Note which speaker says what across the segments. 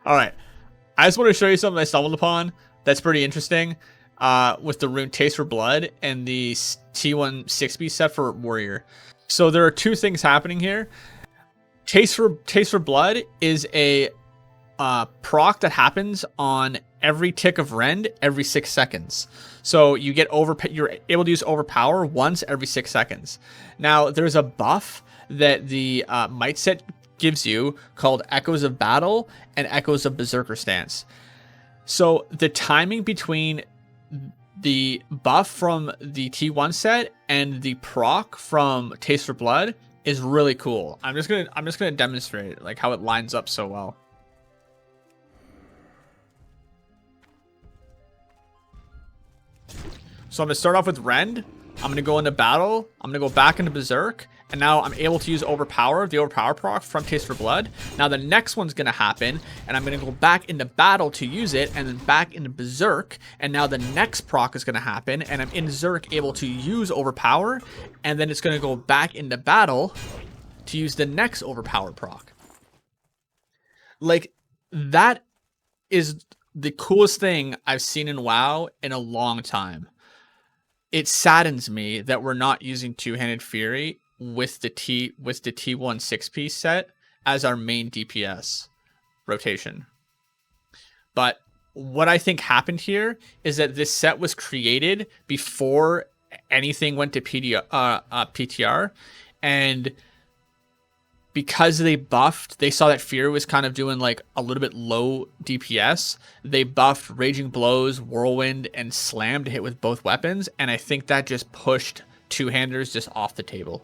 Speaker 1: All right. I just want to show you something I stumbled upon that's pretty interesting with the rune Taste for Blood and the T1 6-piece set for Warrior. So there are two things happening here. Taste for Blood is a proc that happens on every tick of rend every 6 seconds. So you're able to use Overpower once every 6 seconds. Now there's a buff that the Might set gives you called Echoes of Battle and Echoes of Berserker Stance. So the timing between the buff from the T1 set and the proc from Taste for Blood is really cool. I'm just gonna demonstrate like how it lines up so well. So I'm gonna start off with Rend. I'm gonna go into battle. I'm gonna go back into Berserk. And now I'm able to use Overpower, the Overpower proc from Taste for Blood. Now the next one's going to happen, and I'm going to go back into battle to use it, and then back into Berserk. And now the next proc is going to happen, and I'm in Berserk able to use Overpower, and then it's going to go back into battle to use the next Overpower proc. Like, that is the coolest thing I've seen in WoW in a long time. It saddens me that we're not using Two-Handed Fury with the T1 6-piece set as our main DPS rotation. But what I think happened here is that this set was created before anything went to PTR, and because they saw that Fear was kind of doing like a little bit low DPS, they buffed Raging Blows, Whirlwind, and Slam to hit with both weapons, and I think that just pushed two-handers just off the table.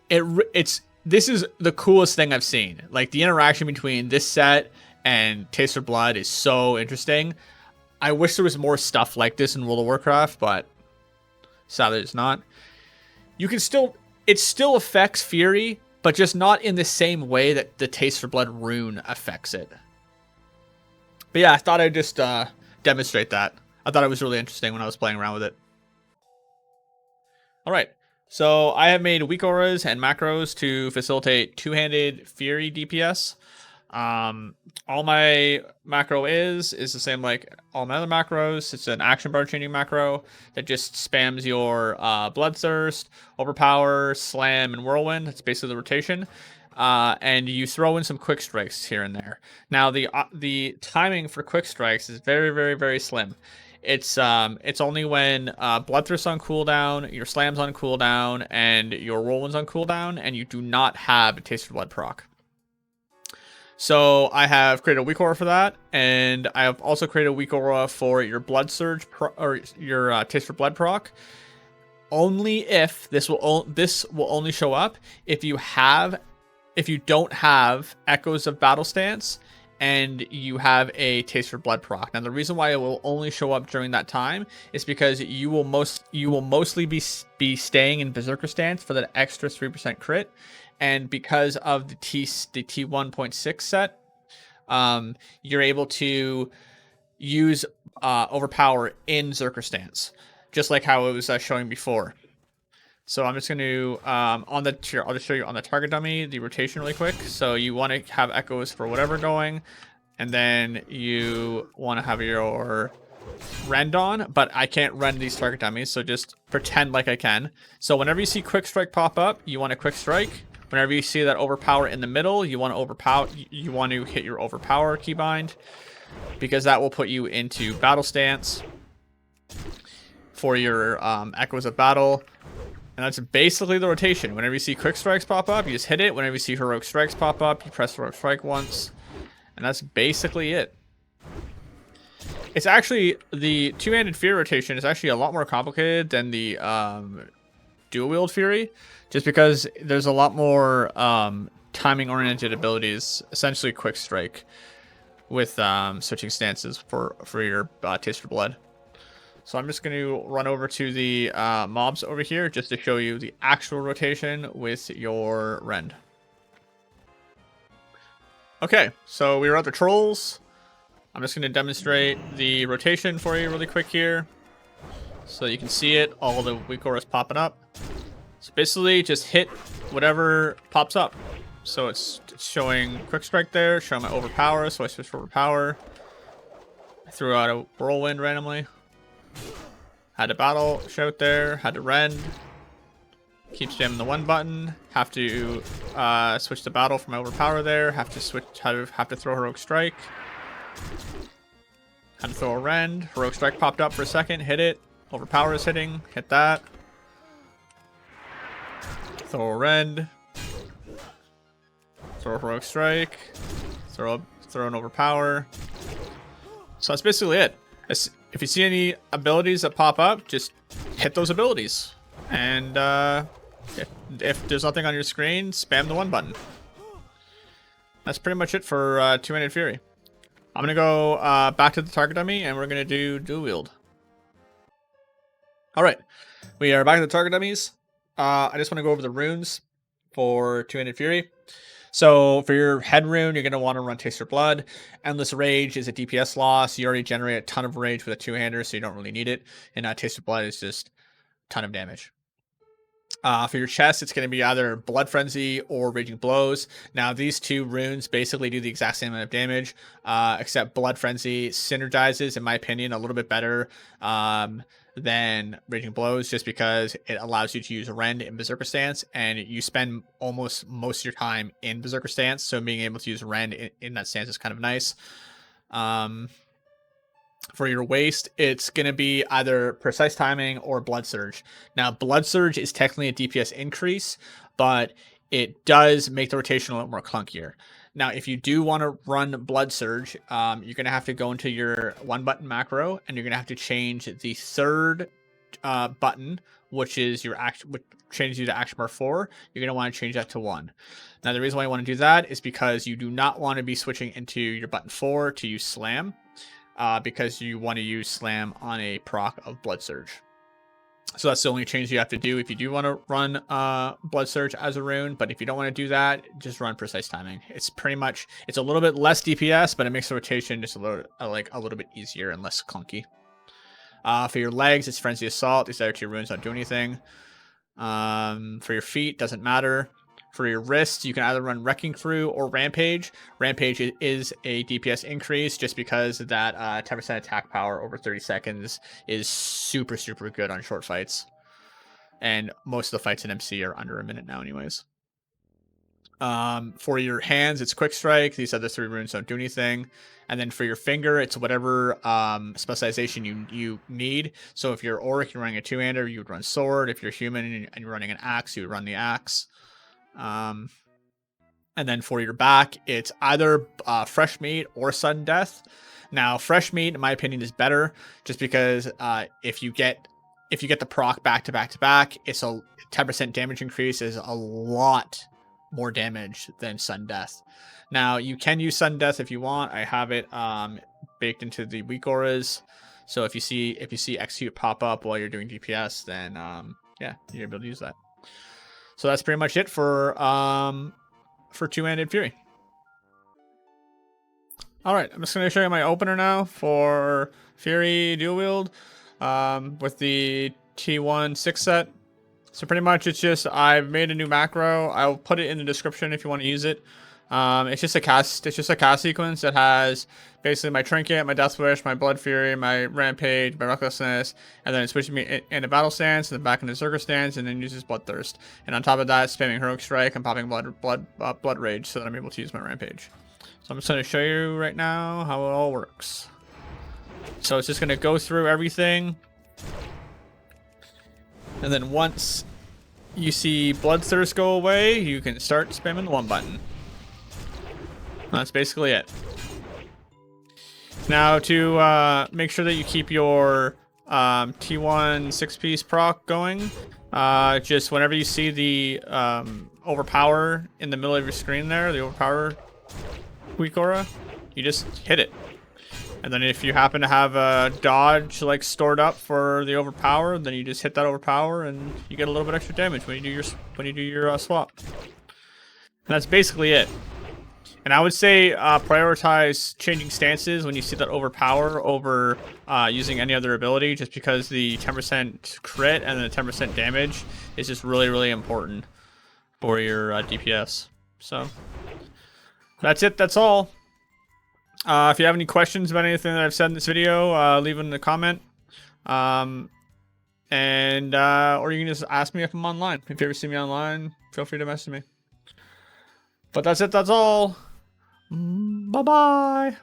Speaker 1: This is the coolest thing I've seen. Like, the interaction between this set and Taste for Blood is so interesting. I wish there was more stuff like this in World of Warcraft, but sadly it's not. It still affects Fury, but just not in the same way that the Taste for Blood rune affects it. But yeah, I thought I'd just demonstrate that. I thought it was really interesting when I was playing around with it. All right. So I have made Weakauras and macros to facilitate two-handed Fury DPS. All my macro is the same like all my other macros. It's an action bar changing macro that just spams your Bloodthirst, Overpower, Slam, and Whirlwind. That's basically the rotation. And you throw in some quick strikes here and there. Now the timing for quick strikes is very, very, very slim. It's only when Bloodthirst on cooldown, your Slam's on cooldown, and your Whirlwind's on cooldown, and you do not have a Taste for Blood proc. So I have created a Weakaura for that, and I have also created a Weakaura for your Blood Surge or your Taste for Blood proc. Only if this will only show up if you don't have Echoes of Battle Stance and you have a Taste for Blood proc. Now the reason why it will only show up during that time is because you will mostly be staying in Berserker Stance for that extra 3% crit, and because of the T1.6 set, you're able to use Overpower in Berserker Stance, just like how it was showing before. So I'm just going to, I'll just show you on the target dummy, the rotation really quick. So you want to have echoes for whatever going, and then you want to have your rend on, but I can't rend these target dummies, so just pretend like I can. So whenever you see quick strike pop up, you want to quick strike. Whenever you see that overpower in the middle, you want to hit your overpower keybind, because that will put you into battle stance for your echoes of battle. And that's basically the rotation. Whenever you see quick strikes pop up, you just hit it. Whenever you see heroic strikes pop up, you press heroic strike once. And that's basically it. It's actually, the two-handed Fury rotation is actually a lot more complicated than the dual wield Fury, just because there's a lot more timing-oriented abilities, essentially quick strike, with switching stances for your Taste for Blood. So I'm just going to run over to the mobs over here just to show you the actual rotation with your rend. Okay, so we were at the trolls. I'm just going to demonstrate the rotation for you really quick here, so you can see it, all the Weakauras popping up. So basically just hit whatever pops up. So it's showing quick strike there, showing my overpower, so I switched for overpower. I threw out a whirlwind randomly. Had a battle shout there, had to rend. Keep jamming the 1 button. Have to switch to battle for my overpower there. Have to switch. Have to throw heroic strike. Had to throw a rend. Heroic strike popped up for a second. Hit it. Overpower is hitting. Hit that. Throw a rend. Throw a heroic strike. Throw an overpower. So that's basically it. If you see any abilities that pop up, just hit those abilities. And if there's nothing on your screen, spam the 1 button. That's pretty much it for Two-Handed Fury. I'm going to go back to the target dummy, and we're going to do dual wield. Alright, we are back to the target dummies. I just want to go over the runes for Two-Handed Fury. So for your head rune, you're going to want to run Taste Your Blood. Endless Rage is a DPS loss. You already generate a ton of rage with a two-hander, so you don't really need it. And Taste Your Blood is just a ton of damage. For your chest, it's going to be either Blood Frenzy or Raging Blows. Now, these 2 runes basically do the exact same amount of damage, except Blood Frenzy synergizes, in my opinion, a little bit better than Raging Blows, just because it allows you to use Rend in Berserker stance, and you spend almost most of your time in Berserker stance, so being able to use Rend in that stance is kind of nice. For your waist, it's going to be either Precise Timing or Blood Surge. Now, Blood Surge is technically a DPS increase, but it does make the rotation a little more clunkier. Now, if you do want to run Blood Surge, you're going to have to go into your 1-button macro, and you're going to have to change the 3rd button, which is your which changes you to action bar 4. You're going to want to change that to 1. Now, the reason why you want to do that is because you do not want to be switching into your button 4 to use Slam. Because you want to use Slam on a proc of Blood Surge. So that's the only change you have to do if you do want to run Blood Surge as a rune. But if you don't want to do that, just run Precise Timing. It's pretty much, it's a little bit less DPS, but it makes the rotation just a little bit easier and less clunky. For your legs, it's Frenzy Assault. These other 2 runes don't do anything. For your feet, doesn't matter. For your wrists, you can either run Wrecking Crew or Rampage. Rampage is a DPS increase just because that 10% attack power over 30 seconds is super, super good on short fights. And most of the fights in MC are under a minute now anyways. For your hands, it's Quick Strike. These other 3 runes don't do anything. And then for your finger, it's whatever specialization you need. So if you're Auric, you're running a 2-hander, you would run Sword. If you're human and you're running an axe, you would run the axe. And then for your back, it's either Fresh Meat or Sudden Death. Now, Fresh Meat, in my opinion, is better, just because if you get the proc back to back to back, it's a 10% damage increase is a lot more damage than Sudden Death. Now, you can use Sudden Death if you want. I have it baked into the Weakauras. So if you see Execute pop up while you're doing DPS, then yeah, you're able to use that. So that's pretty much it for Two-Handed Fury. All right, I'm just going to show you my opener now for Fury Dual Wield with the T1 6 set. So pretty much it's just, I've made a new macro. I'll put it in the description if you want to use it. It's just a cast sequence that has basically my Trinket, my Death Wish, my Blood Fury, my Rampage, my Recklessness, and then it switches me in a battle stance, and then back in the Berserker stance, and then uses Bloodthirst. And on top of that, spamming Heroic Strike and popping Bloodrage so that I'm able to use my Rampage. So I'm just going to show you right now how it all works. So it's just going to go through everything. And then once you see Bloodthirst go away, you can start spamming the 1 button. That's basically it. Now to make sure that you keep your T1 6-piece proc going, just whenever you see the Overpower in the middle of your screen there, the Overpower Weakaura, you just hit it. And then if you happen to have a dodge like stored up for the Overpower, then you just hit that Overpower and you get a little bit extra damage when you do your swap. And that's basically it. And I would say prioritize changing stances when you see that Overpower over using any other ability, just because the 10% crit and the 10% damage is just really, really important for your DPS. So that's it. That's all. If you have any questions about anything that I've said in this video, leave it in the comment. Or you can just ask me if I'm online. If you ever see me online, feel free to message me. But that's it. That's all. Bye-bye.